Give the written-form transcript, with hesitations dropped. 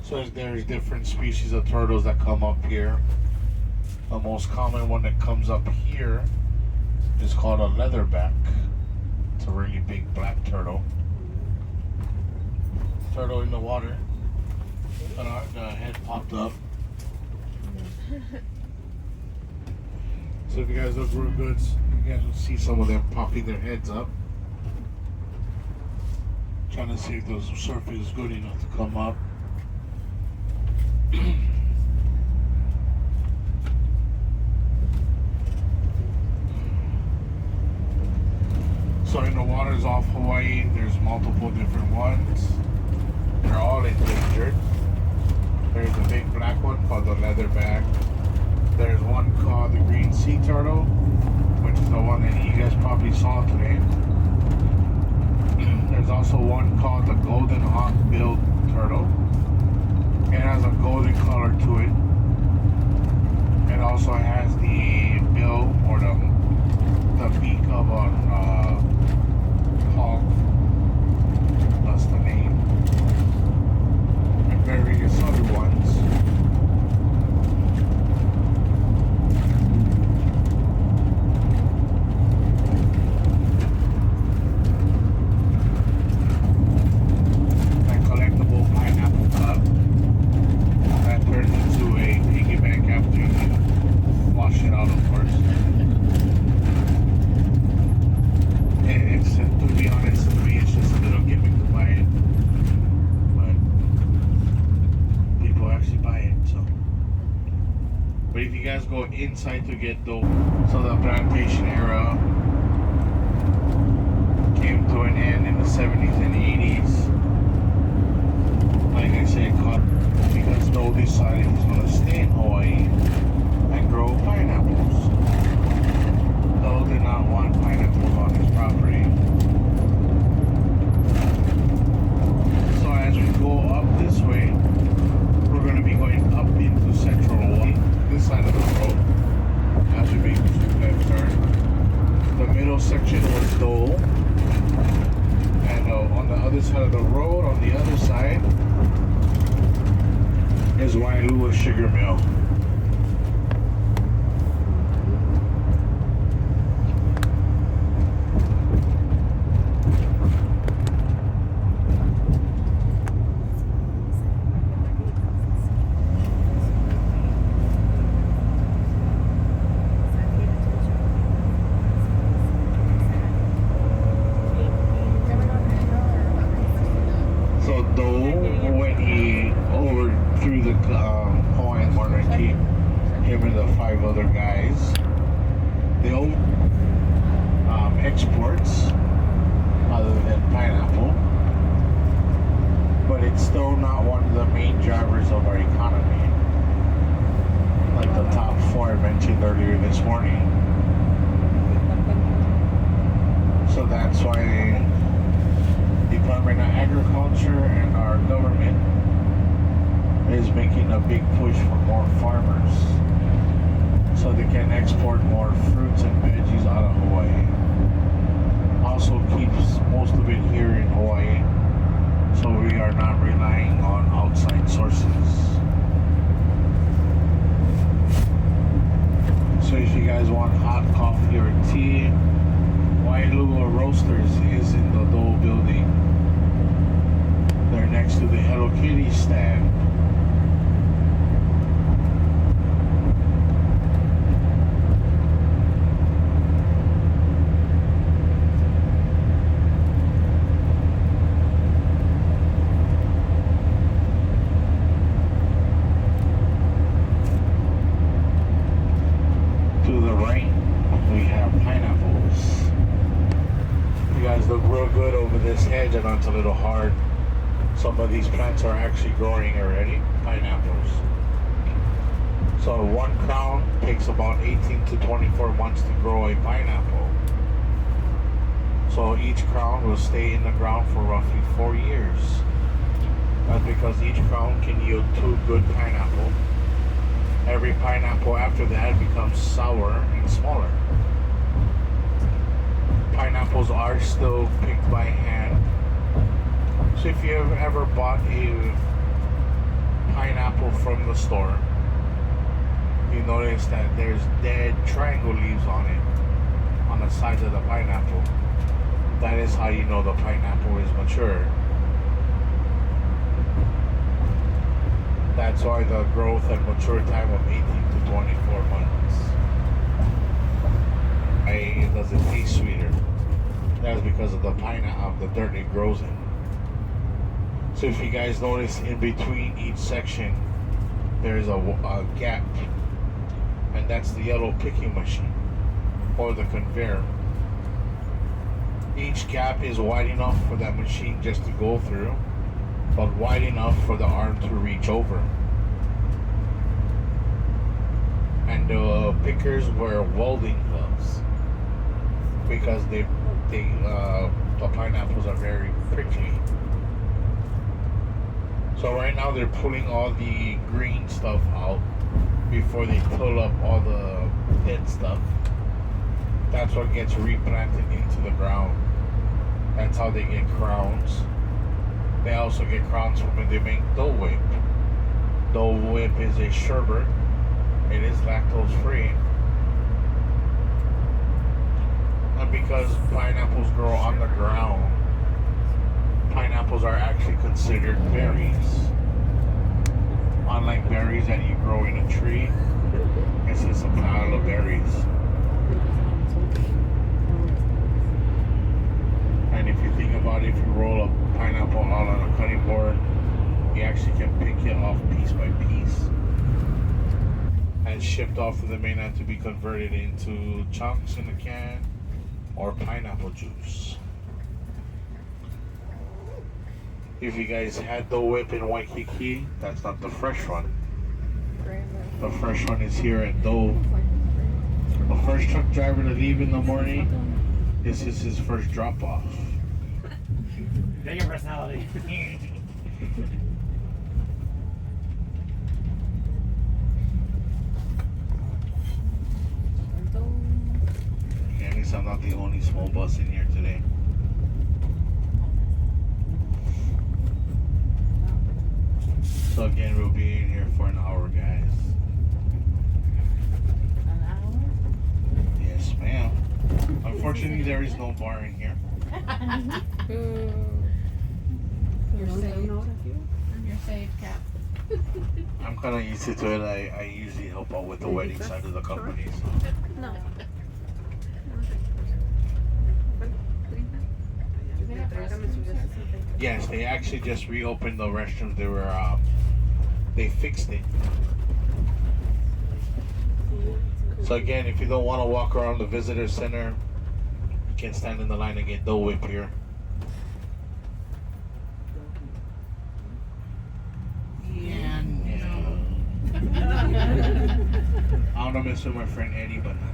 So there's different species of turtles that come up here. The most common one that comes up here is called a leatherback. It's a really big black turtle. Turtle in the water. The head popped up. So if you guys look real good, you guys will see some of them popping their heads up. Trying to see if the surface is good enough to come up. So in the waters off Hawaii, there's multiple different ones. They're all endangered. There's a big black one called the leatherback. There's one called the green sea turtle, which is the one that you guys probably saw today. There's also one called the golden hawk-billed turtle. It has a golden color to it. It also has the bill or the beak of a hawk. That's the name. And various other ones. Go inside to get those. So the plantation era came to an end in the 70s and 80s. Like I said, because Doe decided he's going to stay in Hawaii and grow pineapples. Doe did not want pineapples on his property. So as we go up this way, we're going to be going up into central Hawaii. This side of the road, as we make this left turn. The middle section was Dole, and on the other side of the road, on the other side, is Honolula Sugar Mill. Exports other than pineapple, but it's still not one of the main drivers of our economy, like the top four I mentioned earlier this morning. So that's why Department of Agriculture and our government is making a big push for more farmers so they can export more fruits and veggies out of Hawaii. Also keeps most of it here in Hawaii, so we are not relying on outside sources. So if you guys want hot coffee or tea, Honolula Roasters is in the Dole building. They're next to the Hello Kitty stand. And it's a little hard. Some of these plants are actually growing already, pineapples. So one crown takes about 18 to 24 months to grow a pineapple. So each crown will stay in the ground for roughly 4 years. That's because each crown can yield 2 good pineapple. Every pineapple after that becomes sour and smaller. Pineapples are still picked by hand. So if you have ever bought a pineapple from the store, you notice that there's dead triangle leaves on it, on the sides of the pineapple. That is how you know the pineapple is mature. That's why the growth and mature time of 18 to 24 months. It doesn't taste sweeter. That's because of the pineapple, of the dirt it grows in. So if you guys notice, in between each section, there's a gap, and that's the yellow picking machine, or the conveyor. Each gap is wide enough for that machine just to go through, but wide enough for the arm to reach over. And the pickers wear welding gloves because the pineapples are very prickly. So right now they're pulling all the green stuff out before they pull up all the dead stuff. That's what gets replanted into the ground. That's how they get crowns. They also get crowns from when they make Dole Whip. Dole Whip is a sherbet. It is lactose free. And because pineapples grow on the ground, pineapples are actually considered berries. Unlike berries that you grow in a tree, this is a pile of berries. And if you think about it, if you roll a pineapple out on a cutting board, you actually can pick it off piece by piece and shipped off to the mainland to be converted into chunks in a can or pineapple juice. If you guys had the whip in Waikiki, that's not the fresh one. The fresh one is here at Dole. The first truck driver to leave in the morning, this is his first drop off. Bigger personality. At least I'm not the only small bus in here today. So again, we'll be in here for an hour, guys. An hour? Yes, ma'am. Unfortunately, there is no bar in here. You're safe, Cap. I'm kind of used to it. I usually help out with the wedding side of the company. So. No. Yes, they actually just reopened the restrooms. They fixed it. So again, if you don't want to walk around the visitor center, you can stand in the line and get Dole Whip here. Yeah. I don't know, miss with my friend Eddie, but not